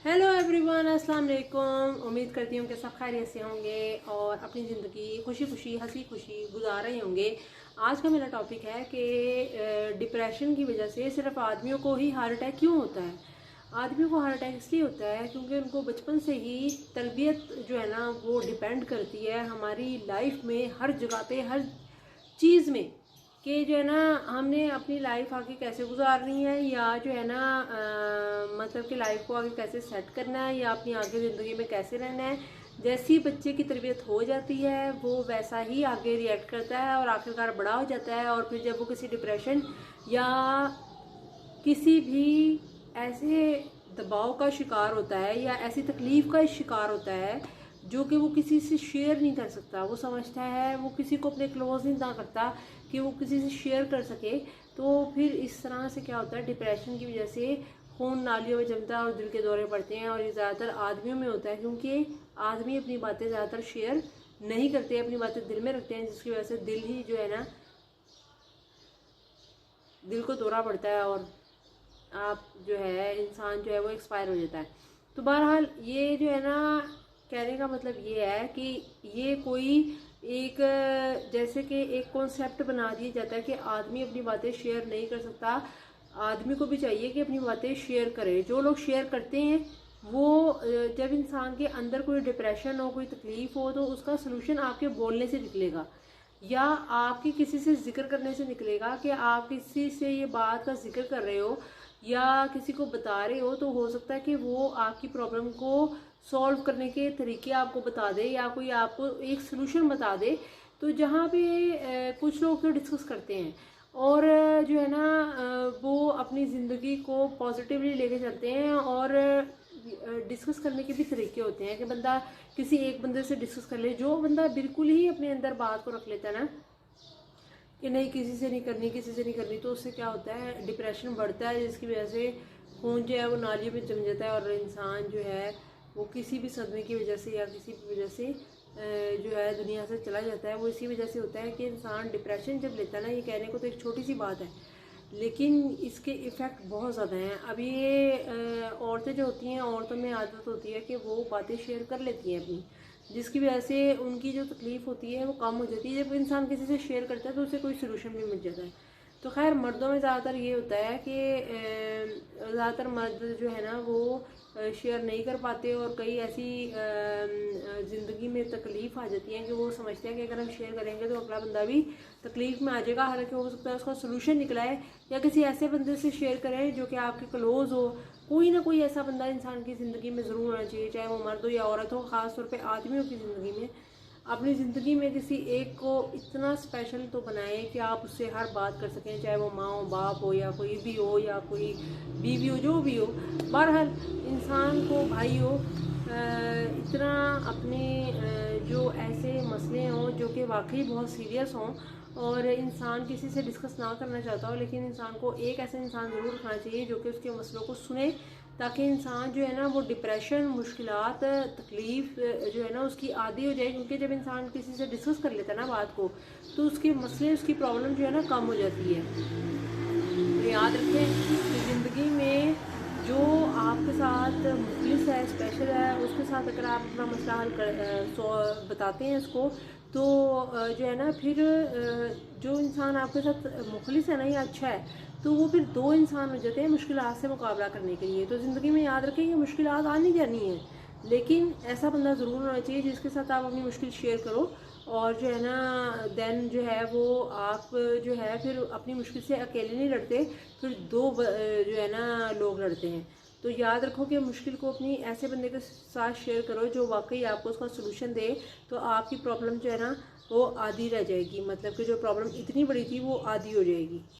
Hello everyone, अस्सलाम वालेकुम। उम्मीद करती हूँ कि सब खैरियत से होंगे और अपनी ज़िंदगी खुशी खुशी हंसी खुशी गुजार रहे होंगे। आज का मेरा टॉपिक है कि डिप्रेशन की वजह से सिर्फ आदमियों को ही हार्ट अटैक क्यों होता है। आदमियों को हार्ट अटैक इसलिए होता है क्योंकि उनको बचपन से ही तरबियत जो है ना वो डिपेंड करती है हमारी लाइफ में हर जगह पे हर चीज़ में कि जो है ना हमने अपनी लाइफ आगे कैसे गुजारनी है या जो है ना मतलब कि लाइफ को आगे कैसे सेट करना है या अपनी आगे ज़िंदगी में कैसे रहना है। जैसी बच्चे की तरबियत हो जाती है वो वैसा ही आगे रिएक्ट करता है और आखिरकार बड़ा हो जाता है। और फिर जब वो किसी डिप्रेशन या किसी भी ऐसे दबाव का शिकार होता है या ऐसी तकलीफ़ का शिकार होता है जो कि वो किसी से शेयर नहीं कर सकता, वो समझता है वो किसी को अपने क्लोज नहीं ना करता कि वो किसी से शेयर कर सके, तो फिर इस तरह से क्या होता है, डिप्रेशन की वजह से खून नालियों में जमता है और दिल के दौरे पड़ते हैं। और ये ज़्यादातर आदमियों में होता है क्योंकि आदमी अपनी बातें ज़्यादातर शेयर नहीं करते, अपनी बातें दिल में रखते हैं, जिसकी वजह से दिल ही जो है ना दिल को दौरा पड़ता है और आप जो है इंसान जो है वो एक्सपायर हो जाता है। तो बहरहाल ये जो है ना कहने का मतलब ये है कि ये कोई एक जैसे कि एक कॉन्सेप्ट बना दिया जाता है कि आदमी अपनी बातें शेयर नहीं कर सकता। आदमी को भी चाहिए कि अपनी बातें शेयर करे। जो लोग शेयर करते हैं वो जब इंसान के अंदर कोई डिप्रेशन हो, कोई तकलीफ हो, तो उसका सलूशन आपके बोलने से निकलेगा या आपके किसी से जिक्र करने से निकलेगा कि आप किसी से ये बात का जिक्र कर रहे हो या किसी को बता रहे हो, तो हो सकता है कि वो आपकी प्रॉब्लम को सॉल्व करने के तरीके आपको बता दे या कोई आपको एक सलूशन बता दे। तो जहाँ पे कुछ लोग तो डिस्कस करते हैं और जो है ना वो अपनी ज़िंदगी को पॉजिटिवली लेके चलते हैं और डिस्कस करने के भी तरीके होते हैं कि बंदा किसी एक बंदे से डिस्कस कर ले। जो बंदा बिल्कुल ही अपने अंदर बात को रख लेता है ना कि नहीं किसी से नहीं करनी, किसी से नहीं करनी, तो उससे क्या होता है, डिप्रेशन बढ़ता है, जिसकी वजह से खून जो है वो नालियों में जम जाता है और इंसान जो है वो किसी भी सदमे की वजह से या किसी भी वजह से जो है दुनिया से चला जाता है। वो इसी वजह से होता है कि इंसान डिप्रेशन जब लेता है ना, ये कहने को तो एक छोटी सी बात है लेकिन इसके इफ़ेक्ट बहुत ज़्यादा हैं। अब ये औरतें जो होती हैं, औरतों में आदत होती है कि वो बातें शेयर कर लेती हैं अपनी, जिसकी वजह से उनकी जो तकलीफ़ होती है वो कम हो जाती है। जब इंसान किसी से शेयर करता है तो उसे कोई सोल्यूशन भी मिल जाता है। तो खैर मर्दों में ज़्यादातर ये होता है कि ज़्यादातर मर्द जो है ना वो शेयर नहीं कर पाते और कई ऐसी ज़िंदगी में तकलीफ़ आ जाती है कि वो समझते हैं कि अगर हम शेयर करेंगे तो अगला बंदा भी तकलीफ़ में आ जाएगा। हालांकि हो सकता है उसका सोल्यूशन निकला है या किसी ऐसे बंदे से शेयर करें जो कि आपके क्लोज़ हो। कोई ना कोई ऐसा बंदा इंसान की ज़िंदगी में ज़रूर होना चाहिए, चाहे वो मर्द हो या औरत हो। ख़ास तौर पे आदमियों की ज़िंदगी में अपनी ज़िंदगी में किसी एक को इतना स्पेशल तो बनाएं कि आप उससे हर बात कर सकें, चाहे वो माँ हो, बाप हो या कोई भी हो या कोई बीवी हो, जो भी हो। बहरहाल इंसान को भाई हो इतना अपने जो ऐसे मसले हों जो कि वाकई बहुत सीरियस हों और इंसान किसी से डिस्कस ना करना चाहता हो, लेकिन इंसान को एक ऐसा इंसान ज़रूर रखना चाहिए जो कि उसके मसलों को सुने, ताकि इंसान जो है ना वो डिप्रेशन, मुश्किलात, तकलीफ़ जो है ना उसकी आदी हो जाए। क्योंकि जब इंसान किसी से डिस्कस कर लेता है ना बात को, तो उसके मसले, उसकी प्रॉब्लम जो है ना कम हो जाती है। तो याद रखें कि ज़िंदगी में जो आपके साथ मुखलिस है, स्पेशल है, उसके साथ अगर आप अपना मसला हल कर बताते हैं उसको, तो जो है ना फिर जो इंसान आपके साथ मुखलिस है ना या अच्छा है, तो वो फिर दो इंसान हो जाते हैं मुश्किलात से मुकाबला करने के लिए। तो ज़िंदगी में याद रखें कि मुश्किलात आनी जानी है, लेकिन ऐसा बंदा ज़रूर होना चाहिए जिसके साथ आप अपनी मुश्किल शेयर करो और जो है ना देन जो है वो आप जो है फिर अपनी मुश्किल से अकेले नहीं लड़ते, फिर दो जो है ना लोग लड़ते हैं। तो याद रखो कि मुश्किल को अपनी ऐसे बंदे के साथ शेयर करो जो वाकई आपको उसका सलूशन दे, तो आपकी प्रॉब्लम जो है ना वो आधी रह जाएगी। मतलब कि जो प्रॉब्लम इतनी बड़ी थी वो आधी हो जाएगी।